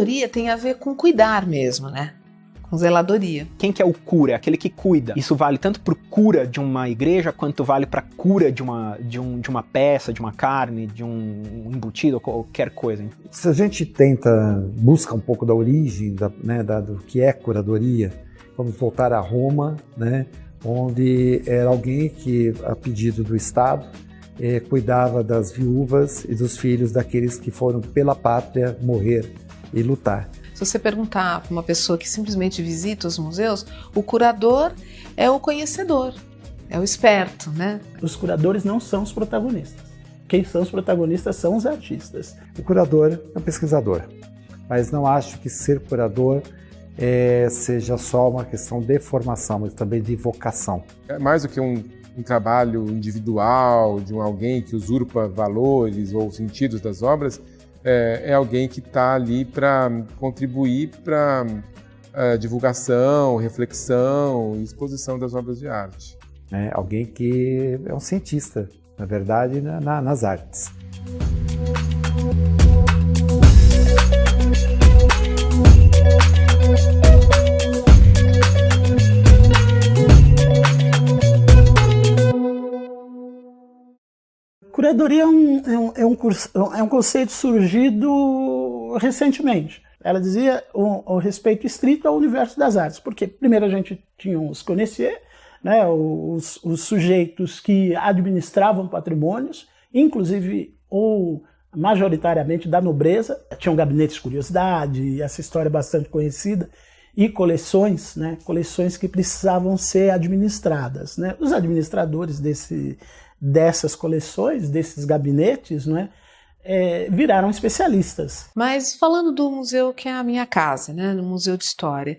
Curadoria tem a ver com cuidar mesmo, né? Com zeladoria. Quem que é o cura? É aquele que cuida. Isso vale tanto para o cura de uma igreja, quanto vale para cura de uma peça, de uma carne, de um embutido, ou qualquer coisa. Se a gente busca um pouco da origem do que é curadoria, vamos voltar a Roma, né, onde era alguém que, a pedido do Estado, cuidava das viúvas e dos filhos daqueles que foram pela pátria morrer e lutar. Se você perguntar para uma pessoa que simplesmente visita os museus, o curador é o conhecedor, é o esperto, né? Os curadores não são os protagonistas. Quem são os protagonistas são os artistas. O curador é um pesquisador, mas não acho que ser curador seja só uma questão de formação, mas também de vocação. É mais do que um trabalho individual de alguém que usurpa valores ou sentidos das obras. É alguém que está ali para contribuir para a divulgação, reflexão e exposição das obras de arte. É alguém que é um cientista, na verdade, nas artes. Curadoria é um conceito surgido recentemente. Ela dizia o respeito estrito ao universo das artes, porque primeiro a gente tinha os conhecer, né, os sujeitos que administravam patrimônios, inclusive ou majoritariamente da nobreza, tinham gabinetes de curiosidade, essa história é bastante conhecida, e coleções, né, coleções que precisavam ser administradas, né. Os administradores dessas coleções, desses gabinetes, né, viraram especialistas. Mas falando do museu que é a minha casa, né, no Museu de História,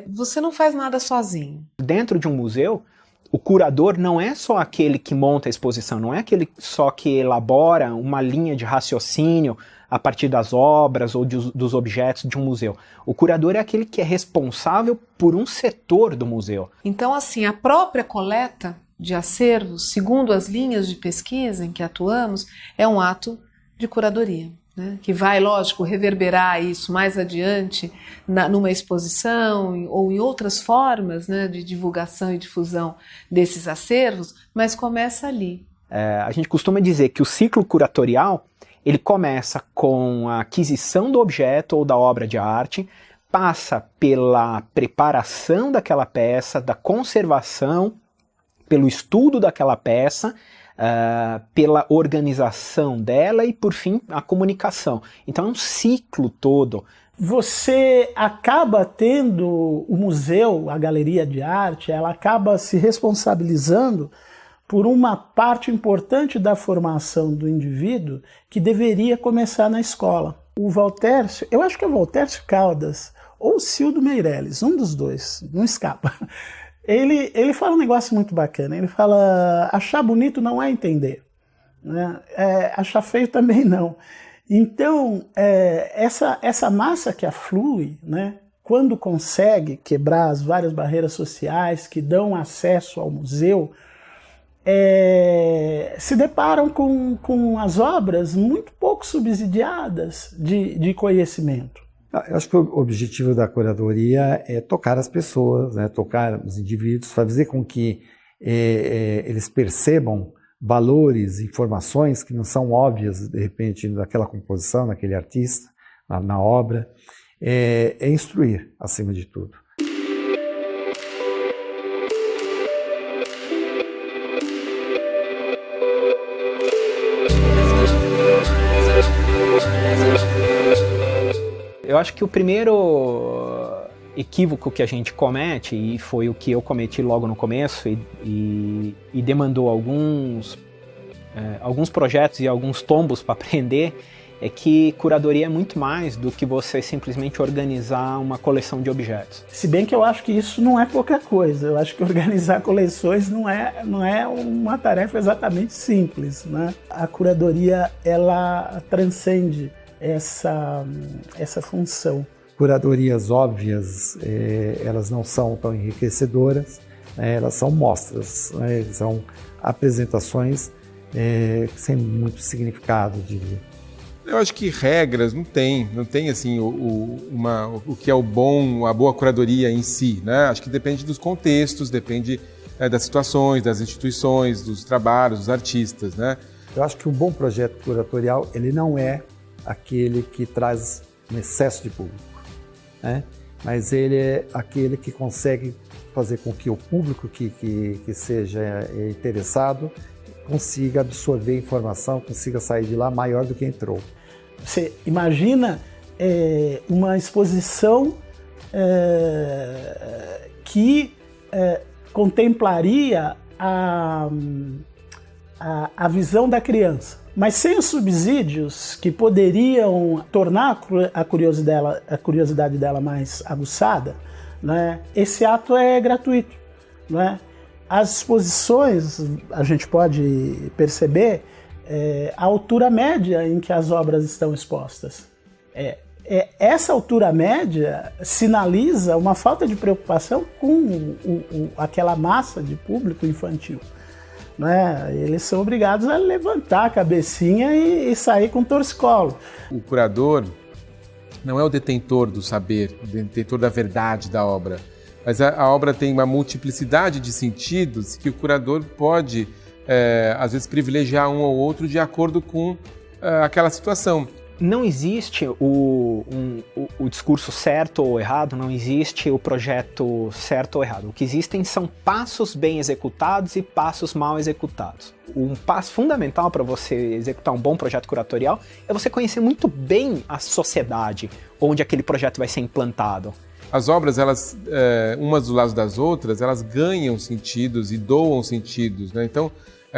você não faz nada sozinho. Dentro de um museu, o curador não é só aquele que monta a exposição, não é aquele só que elabora uma linha de raciocínio a partir das obras ou dos objetos de um museu. O curador é aquele que é responsável por um setor do museu. Então, assim, a própria coleta de acervos, segundo as linhas de pesquisa em que atuamos, é um ato de curadoria, né? Que vai, lógico, reverberar isso mais adiante numa exposição ou em outras formas, né, de divulgação e difusão desses acervos, mas começa ali. A gente costuma dizer que o ciclo curatorial ele começa com a aquisição do objeto ou da obra de arte, passa pela preparação daquela peça, da conservação, pelo estudo daquela peça, pela organização dela e, por fim, a comunicação. Então é um ciclo todo. Você acaba tendo o museu, a galeria de arte, ela acaba se responsabilizando por uma parte importante da formação do indivíduo que deveria começar na escola. O Valtércio, eu acho que é o Valtércio Caldas ou o Cildo Meirelles, um dos dois, não escapa. Ele fala um negócio muito bacana, ele fala, achar bonito não é entender, né? Achar feio também não. Então, essa massa que aflui, né, quando consegue quebrar as várias barreiras sociais que dão acesso ao museu, se deparam com as obras muito pouco subsidiadas de conhecimento. Eu acho que o objetivo da curadoria é tocar as pessoas, né, tocar os indivíduos, fazer com que eles percebam valores, informações que não são óbvias, de repente, naquela composição, naquele artista, na obra. É instruir, acima de tudo. Eu acho que o primeiro equívoco que a gente comete, e foi o que eu cometi logo no começo, e demandou alguns projetos e alguns tombos para aprender, é que curadoria é muito mais do que você simplesmente organizar uma coleção de objetos. Se bem que eu acho que isso não é pouca coisa, eu acho que organizar coleções não é uma tarefa exatamente simples, né? A curadoria, ela transcende essa função. Curadorias óbvias, elas não são tão enriquecedoras, elas são mostras, são apresentações sem muito significado, diria. Eu acho que regras não tem assim o que é a boa curadoria em si, né? Acho que depende dos contextos, depende das situações, das instituições, dos trabalhos, dos artistas, né? Eu acho que um bom projeto curatorial, ele não é aquele que traz um excesso de público, né? Mas ele é aquele que consegue fazer com que o público que seja interessado consiga absorver informação, consiga sair de lá maior do que entrou. Você imagina uma exposição que contemplaria a visão da criança, mas sem os subsídios que poderiam tornar a curiosidade dela mais aguçada, né? Esse ato é gratuito, né? As exposições, a gente pode perceber a altura média em que as obras estão expostas. Essa altura média sinaliza uma falta de preocupação com aquela massa de público infantil, né? Eles são obrigados a levantar a cabecinha e sair com torcicolo. O curador não é o detentor do saber, o detentor da verdade da obra, mas a obra tem uma multiplicidade de sentidos que o curador pode, às vezes, privilegiar um ou outro de acordo com aquela situação. Não existe o discurso certo ou errado, não existe o projeto certo ou errado. O que existem são passos bem executados e passos mal executados. Um passo fundamental para você executar um bom projeto curatorial é você conhecer muito bem a sociedade onde aquele projeto vai ser implantado. As obras, elas, umas do lado das outras, elas ganham sentidos e doam sentidos, né? Então,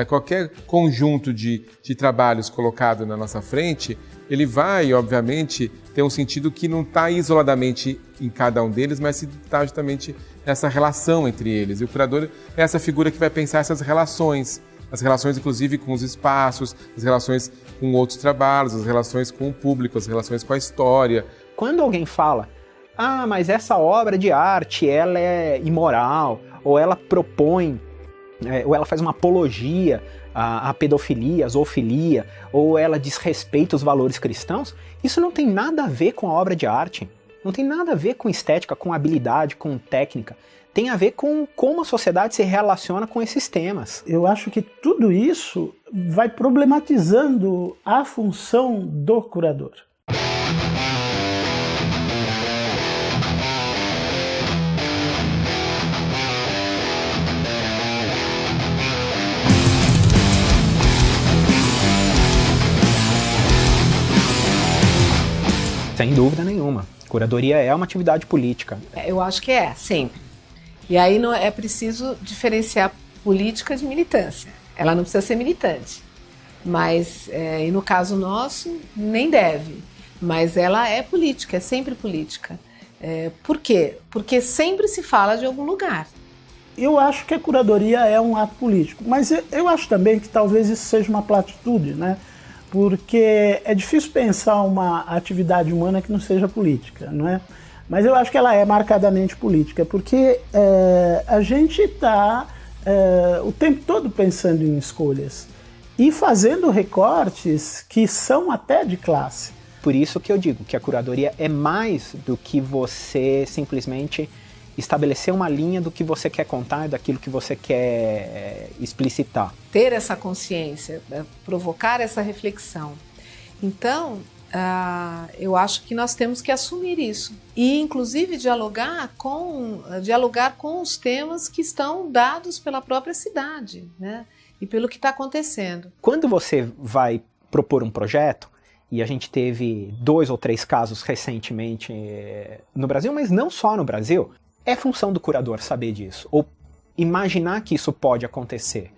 qualquer conjunto de trabalhos colocado na nossa frente, ele vai, obviamente, ter um sentido que não está isoladamente em cada um deles, mas está justamente nessa relação entre eles. E o curador é essa figura que vai pensar essas relações, as relações, inclusive, com os espaços, as relações com outros trabalhos, as relações com o público, as relações com a história. Quando alguém fala, mas essa obra de arte, ela é imoral, ou ela propõe, ou ela faz uma apologia à pedofilia, à zoofilia, ou ela desrespeita os valores cristãos, isso não tem nada a ver com a obra de arte, não tem nada a ver com estética, com habilidade, com técnica, tem a ver com como a sociedade se relaciona com esses temas. Eu acho que tudo isso vai problematizando a função do curador. Sem dúvida nenhuma. Curadoria é uma atividade política. Eu acho que sempre. E aí não é preciso diferenciar política de militância. Ela não precisa ser militante. Mas, e no caso nosso, nem deve. Mas ela é política, é sempre política. Por quê? Porque sempre se fala de algum lugar. Eu acho que a curadoria é um ato político. Mas eu acho também que talvez isso seja uma platitude, né? Porque é difícil pensar uma atividade humana que não seja política, não é? Mas eu acho que ela é marcadamente política, porque a gente está o tempo todo pensando em escolhas e fazendo recortes que são até de classe. Por isso que eu digo que a curadoria é mais do que você simplesmente estabelecer uma linha do que você quer contar e daquilo que você quer explicitar. Ter essa consciência, provocar essa reflexão. Então, eu acho que nós temos que assumir isso. E, inclusive, dialogar com os temas que estão dados pela própria cidade, né? E pelo que está acontecendo. Quando você vai propor um projeto, e a gente teve 2 ou 3 casos recentemente no Brasil, mas não só no Brasil, é função do curador saber disso, ou imaginar que isso pode acontecer.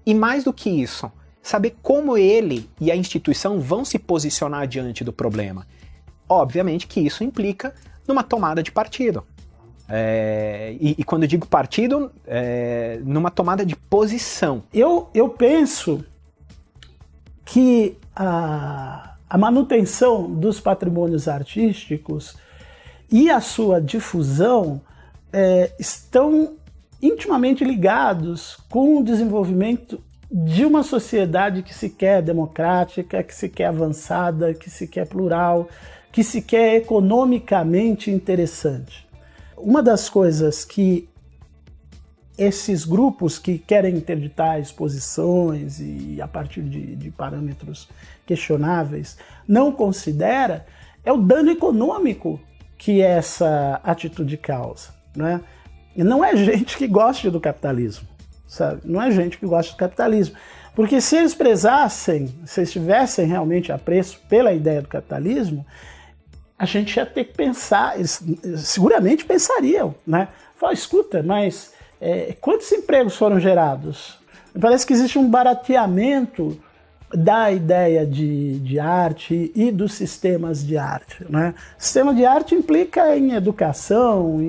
E mais do que isso, saber como ele e a instituição vão se posicionar diante do problema. Obviamente que isso implica numa tomada de partido. E quando eu digo partido, numa tomada de posição. Eu penso que a manutenção dos patrimônios artísticos e a sua difusão estão intimamente ligados com o desenvolvimento de uma sociedade que se quer democrática, que se quer avançada, que se quer plural, que se quer economicamente interessante. Uma das coisas que esses grupos que querem interditar exposições e a partir de parâmetros questionáveis não considera é o dano econômico que essa atitude causa, né? E não é gente que goste do capitalismo, sabe? Não é gente que gosta do capitalismo. Porque se eles prezassem, se eles tivessem realmente apreço pela ideia do capitalismo, a gente ia ter que pensar, eles seguramente pensariam, né? Falar, escuta, mas quantos empregos foram gerados? Parece que existe um barateamento da ideia de arte e dos sistemas de arte, né? Sistema de arte implica em educação,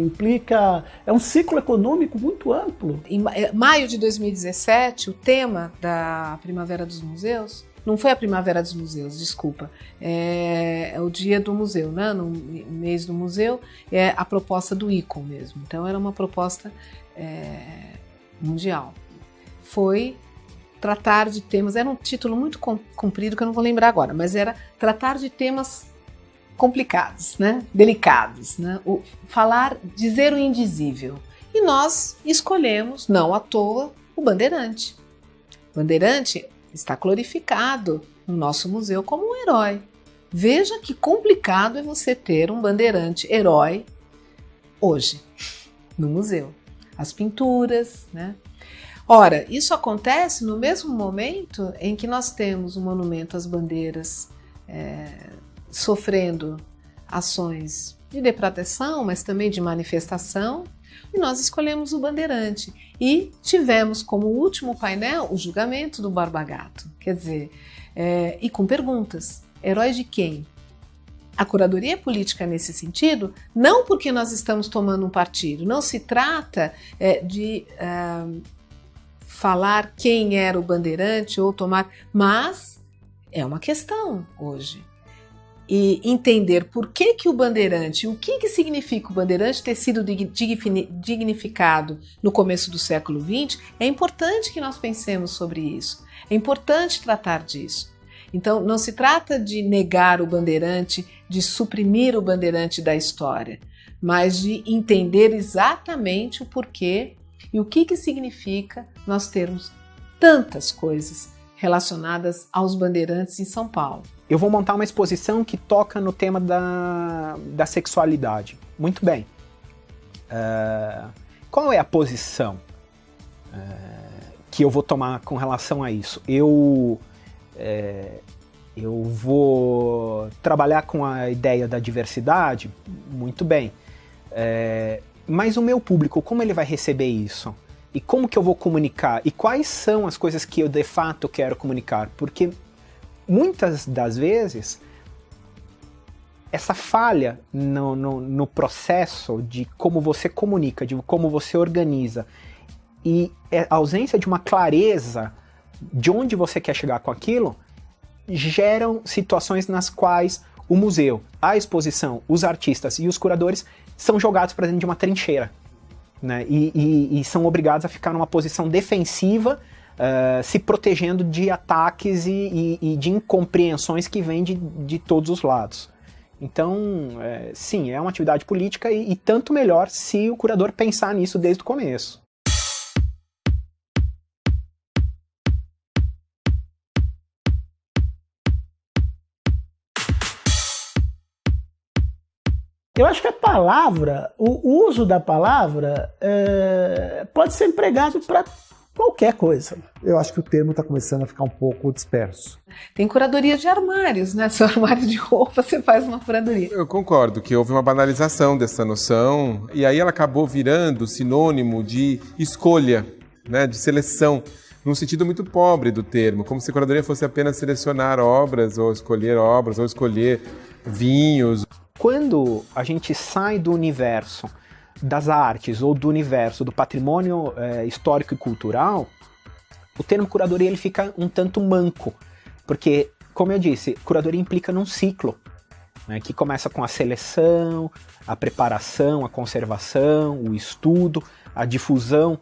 é um ciclo econômico muito amplo. Em maio de 2017, o tema da Primavera dos Museus, não foi a Primavera dos Museus, desculpa, é o dia do museu, né? No mês do museu, é a proposta do ICOM mesmo, então era uma proposta mundial. Foi tratar de temas, era um título muito comprido que eu não vou lembrar agora, mas era tratar de temas complicados, né? Delicados, né? Dizer o indizível. E nós escolhemos, não à toa, o Bandeirante. O Bandeirante está glorificado no nosso museu como um herói. Veja que complicado é você ter um bandeirante herói hoje no museu. As pinturas, né? Ora, isso acontece no mesmo momento em que nós temos o monumento às bandeiras sofrendo ações de depredação, mas também de manifestação, e nós escolhemos o Bandeirante. E tivemos como último painel o julgamento do Borba Gato, quer dizer, e com perguntas. Herói de quem? A curadoria política nesse sentido, não porque nós estamos tomando um partido, não se trata de falar quem era o Bandeirante ou tomar, mas é uma questão hoje. E entender por que o Bandeirante, o que significa o Bandeirante ter sido dignificado no começo do século XX, é importante que nós pensemos sobre isso, é importante tratar disso. Então, não se trata de negar o Bandeirante, de suprimir o Bandeirante da história, mas de entender exatamente o porquê e o que significa nós termos tantas coisas relacionadas aos bandeirantes em São Paulo. Eu vou montar uma exposição que toca no tema da sexualidade. Muito bem. Qual é a posição que eu vou tomar com relação a isso? Eu vou trabalhar com a ideia da diversidade? Muito bem. Mas o meu público, como ele vai receber isso? E como que eu vou comunicar? E quais são as coisas que eu de fato quero comunicar? Porque muitas das vezes, essa falha no processo de como você comunica, de como você organiza, e a ausência de uma clareza de onde você quer chegar com aquilo, geram situações nas quais o museu, a exposição, os artistas e os curadores são jogados para dentro de uma trincheira, né? E são obrigados a ficar numa posição defensiva, se protegendo de ataques e de incompreensões que vêm de todos os lados. Então, sim, é uma atividade política e tanto melhor se o curador pensar nisso desde o começo. Eu acho que a palavra, o uso da palavra pode ser empregado para qualquer coisa. Eu acho que o termo está começando a ficar um pouco disperso. Tem curadoria de armários, né? Seu armário de roupa, você faz uma curadoria. Eu concordo que houve uma banalização dessa noção e aí ela acabou virando sinônimo de escolha, né? De seleção, num sentido muito pobre do termo, como se a curadoria fosse apenas selecionar obras ou escolher vinhos. Quando a gente sai do universo das artes ou do universo do patrimônio histórico e cultural, o termo curadoria ele fica um tanto manco, porque, como eu disse, curadoria implica num ciclo, né, que começa com a seleção, a preparação, a conservação, o estudo, a difusão.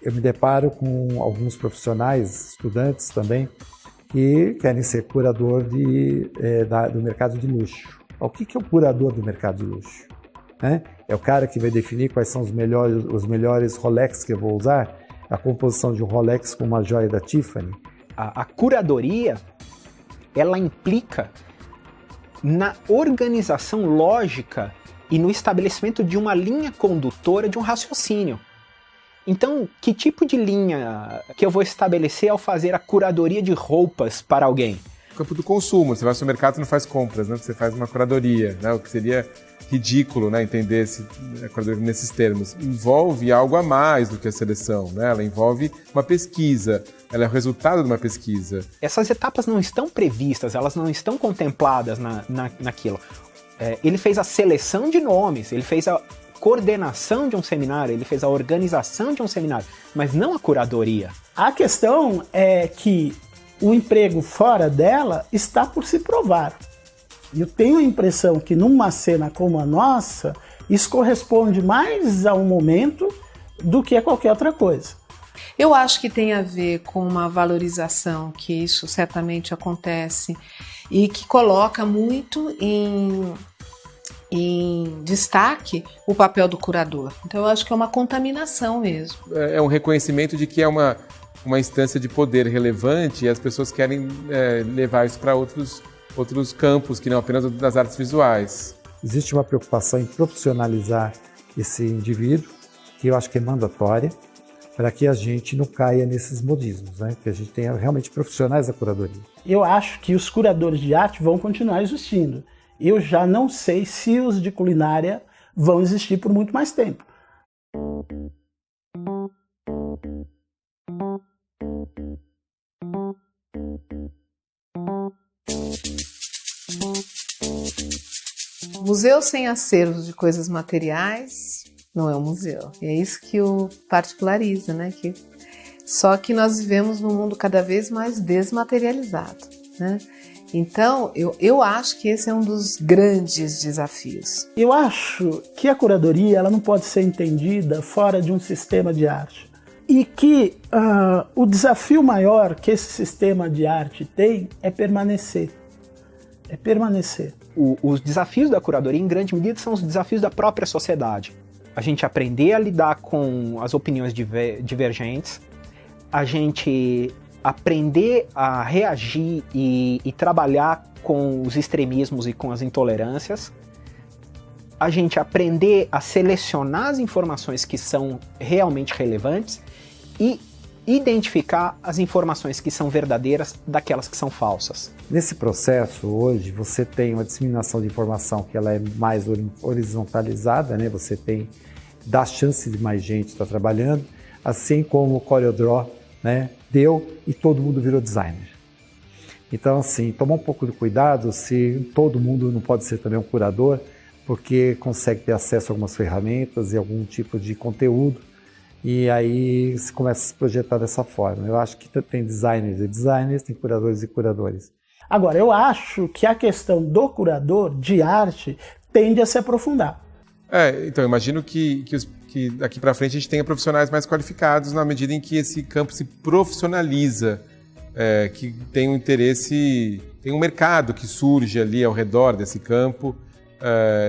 eu me deparo com alguns profissionais, estudantes também, que querem ser curador do mercado de luxo. O que é o curador do mercado de luxo? É o cara que vai definir quais são os melhores Rolex que eu vou usar, a composição de um Rolex com uma joia da Tiffany. A curadoria, ela implica na organização lógica e no estabelecimento de uma linha condutora de um raciocínio. Então, que tipo de linha que eu vou estabelecer ao fazer a curadoria de roupas para alguém? No campo do consumo, você vai ao supermercado e não faz compras, né? Você faz uma curadoria, né? O que seria ridículo, né? Entender a curadoria nesses termos. Envolve algo a mais do que a seleção, né? Ela envolve uma pesquisa, ela é o resultado de uma pesquisa. Essas etapas não estão previstas, elas não estão contempladas naquilo. Ele fez a seleção de nomes, ele fez a coordenação de um seminário, ele fez a organização de um seminário, mas não a curadoria. A questão é que o emprego fora dela está por se provar. Eu tenho a impressão que numa cena como a nossa, isso corresponde mais a um momento do que a qualquer outra coisa. Eu acho que tem a ver com uma valorização, que isso certamente acontece, e que coloca muito em destaque o papel do curador. Então eu acho que é uma contaminação mesmo. É um reconhecimento de que é uma instância de poder relevante e as pessoas querem levar isso para outros campos, que não apenas das artes visuais. Existe uma preocupação em profissionalizar esse indivíduo, que eu acho que é mandatória, para que a gente não caia nesses modismos, né? Que a gente tenha realmente profissionais da curadoria. Eu acho que os curadores de arte vão continuar existindo. Eu já não sei se os de culinária vão existir por muito mais tempo. Museu sem acervos de coisas materiais não é um museu. E é isso que o particulariza, né? Só que nós vivemos num mundo cada vez mais desmaterializado, né? Então, eu acho que esse é um dos grandes desafios. Eu acho que a curadoria ela não pode ser entendida fora de um sistema de arte. E que o desafio maior que esse sistema de arte tem é permanecer. É permanecer. Os desafios da curadoria, em grande medida, são os desafios da própria sociedade. A gente aprender a lidar com as opiniões divergentes, a gente aprender a reagir e trabalhar com os extremismos e com as intolerâncias, a gente aprender a selecionar as informações que são realmente relevantes e identificar as informações que são verdadeiras daquelas que são falsas. Nesse processo, hoje, você tem uma disseminação de informação que ela é mais horizontalizada, né? Você dá chance de mais gente estar trabalhando, assim como o CorelDRAW, né, deu e todo mundo virou designer. Então, assim, tomar um pouco de cuidado se todo mundo não pode ser também um curador, porque consegue ter acesso a algumas ferramentas e algum tipo de conteúdo, e aí se começa a se projetar dessa forma. Eu acho que tem designers e designers, tem curadores e curadores. Agora, eu acho que a questão do curador de arte tende a se aprofundar. Então, imagino que daqui para frente a gente tenha profissionais mais qualificados na medida em que esse campo se profissionaliza, que tem um interesse, tem um mercado que surge ali ao redor desse campo,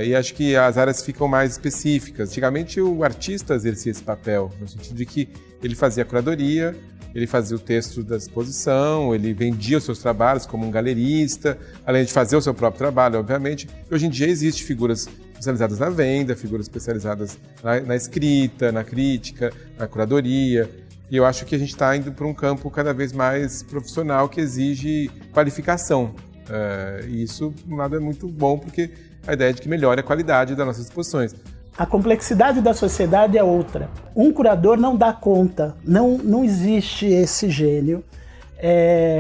e acho que as áreas ficam mais específicas. Antigamente o artista exercia esse papel, no sentido de que ele fazia a curadoria, ele fazia o texto da exposição, ele vendia os seus trabalhos como um galerista, além de fazer o seu próprio trabalho, obviamente. E hoje em dia existem figuras especializadas na venda, figuras especializadas na escrita, na crítica, na curadoria. E eu acho que a gente está indo para um campo cada vez mais profissional que exige qualificação. E isso, por um lado, é muito bom, porque a ideia é de que melhore a qualidade das nossas exposições. A complexidade da sociedade é outra. Um curador não dá conta, não existe esse gênio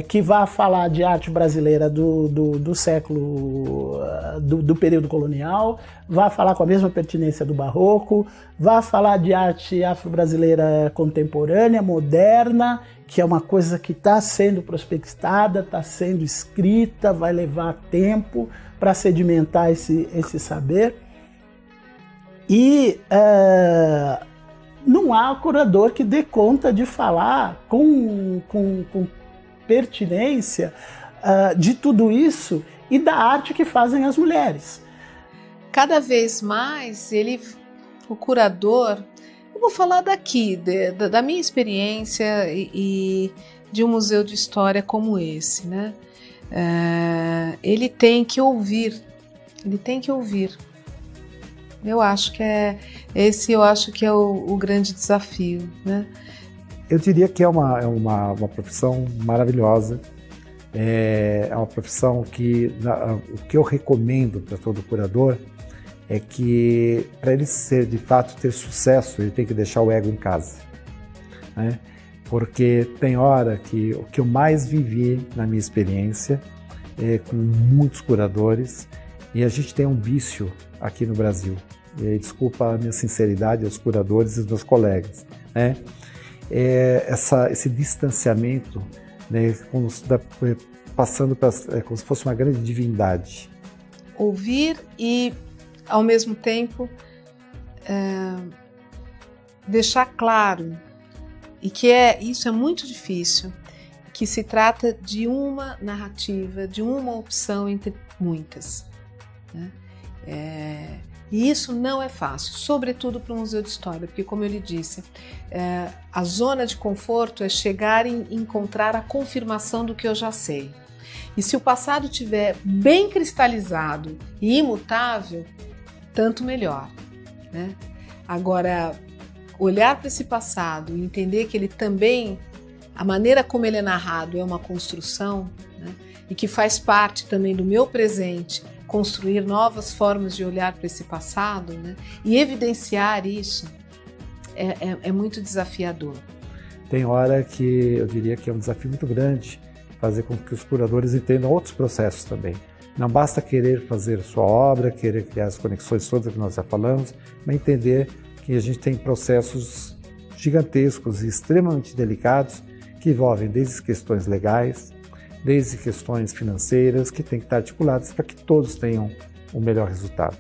que vá falar de arte brasileira do século, do período colonial, vá falar com a mesma pertinência do barroco, vá falar de arte afro-brasileira contemporânea, moderna, que é uma coisa que está sendo prospectada, está sendo escrita, vai levar tempo para sedimentar esse saber. E não há curador que dê conta de falar com pertinência de tudo isso e da arte que fazem as mulheres. Cada vez mais, o curador, eu vou falar daqui, da minha experiência e de um museu de história como esse, né? Ele tem que ouvir, Eu acho que é o grande desafio, né? Eu diria que é uma profissão maravilhosa. É uma profissão que o que eu recomendo para todo curador é que, para ele de fato ter sucesso, ele tem que deixar o ego em casa, né? Porque tem hora que o que eu mais vivi na minha experiência com muitos curadores, e a gente tem um vício aqui no Brasil, e aí, desculpa a minha sinceridade aos curadores e aos meus colegas, né? Esse distanciamento, né, passando como se fosse uma grande divindade. Ouvir e, ao mesmo tempo, deixar claro, e que isso é muito difícil, que se trata de uma narrativa, de uma opção entre muitas, né? E isso não é fácil, sobretudo para um museu de história, porque, como eu lhe disse, a zona de conforto é chegar e encontrar a confirmação do que eu já sei. E se o passado estiver bem cristalizado e imutável, tanto melhor, né? Agora, olhar para esse passado e entender que ele também, a maneira como ele é narrado é uma construção, né? E que faz parte também do meu presente, construir novas formas de olhar para esse passado, né? E evidenciar isso é muito desafiador. Tem hora que eu diria que é um desafio muito grande fazer com que os curadores entendam outros processos também. Não basta querer fazer sua obra, querer criar as conexões todas que nós já falamos, mas entender que a gente tem processos gigantescos e extremamente delicados que envolvem desde questões legais, desde questões financeiras, que têm que estar articuladas para que todos tenham o melhor resultado.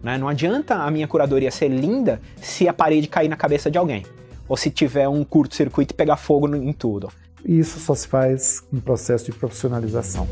Não adianta a minha curadoria ser linda se a parede cair na cabeça de alguém, ou se tiver um curto-circuito e pegar fogo em tudo. E isso só se faz em processo de profissionalização.